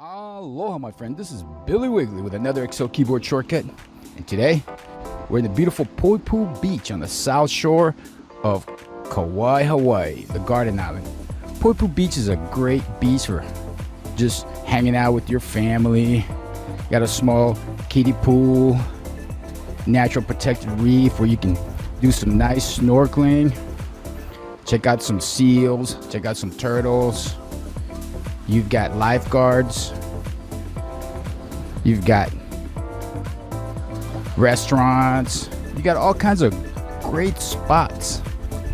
Aloha, my friend. This is Billy Wiggly with another Excel keyboard shortcut. And today, we're in the beautiful Poipu Beach on the south shore of Kauai, Hawaii, the Garden Island. Poipu Beach is a great beach for just hanging out with your family. Got a small kiddie pool, natural protected reef where you can do some nice snorkeling. Check out some seals, check out some turtles. You've got lifeguards. You've got restaurants. You got all kinds of great spots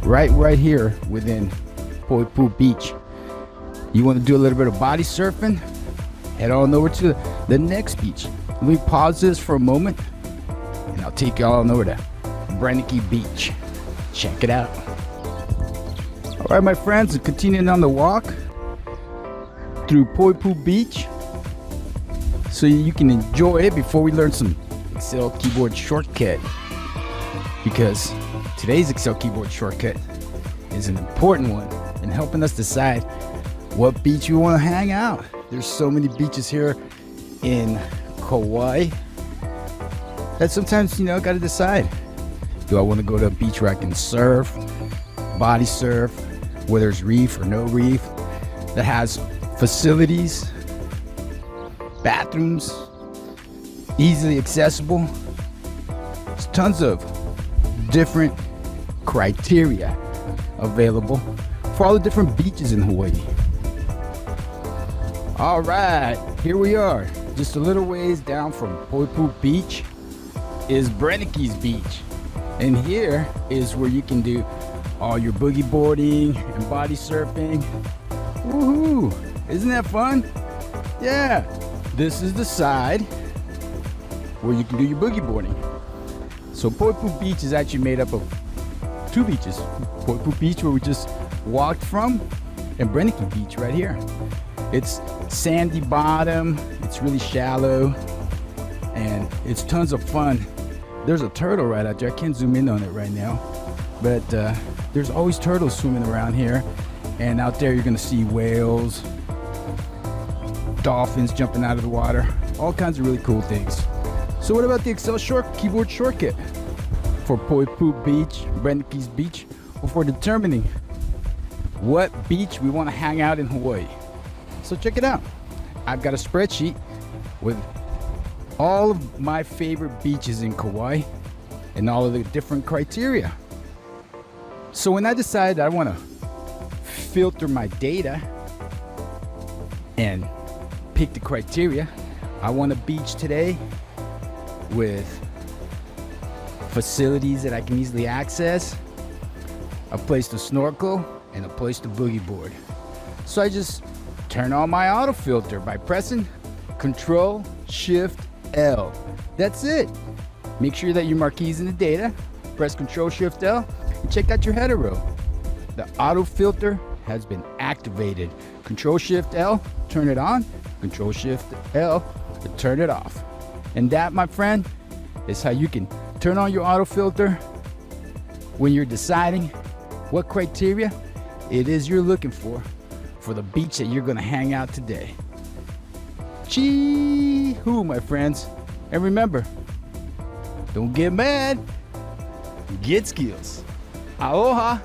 right here within Poipu Beach. You want to do a little bit of body surfing? Head on over to the next beach. Let me pause this for a moment and I'll take you all on over to Brenneke Beach. Check it out. All right, my friends, continuing on the walk through Poipu Beach so you can enjoy it before we learn some Excel keyboard shortcut, because today's Excel keyboard shortcut is an important one in helping us decide what beach we want to hang out. There's so many beaches here in Kauai that sometimes, got to decide, do I want to go to a beach where I can surf, body surf, where there's reef or no reef, that has facilities, bathrooms, easily accessible. There's tons of different criteria available for all the different beaches in Hawaii. All right, here we are. Just a little ways down from Poipu Beach is Brenneke's Beach. And here is where you can do all your boogie boarding and body surfing. Woohoo! Isn't that fun? Yeah, this is the side where you can do your boogie boarding. So Poipu Beach is actually made up of two beaches. Poipu Beach, where we just walked from, and Brenneke Beach right here. It's sandy bottom, it's really shallow, and it's tons of fun. There's a turtle right out there. I can't zoom in on it right now, but there's always turtles swimming around here. And out there you're gonna see whales, dolphins jumping out of the water, all kinds of really cool things. So what about the Excel keyboard shortcut for Poipu Beach, Brenneke's Beach, or for determining what beach we want to hang out in Hawaii? So check it out. I've got a spreadsheet with all of my favorite beaches in Kauai and all of the different criteria. So when I decide I want to filter my data and pick the criteria, I want a beach today with facilities that I can easily access, a place to snorkel, and a place to boogie board. So I just turn on my auto filter by pressing Control Shift L. That's it. Make sure that your marquee is in the data, press Control Shift L, and check out your header row. The auto filter has been activated. Control Shift L, turn it on. Control Shift L to turn it off. And that, my friend, is how you can turn on your auto filter when you're deciding what criteria it is you're looking for the beach that you're gonna hang out today. Chee-hoo, my friends. And remember, don't get mad, get skills. Aloha.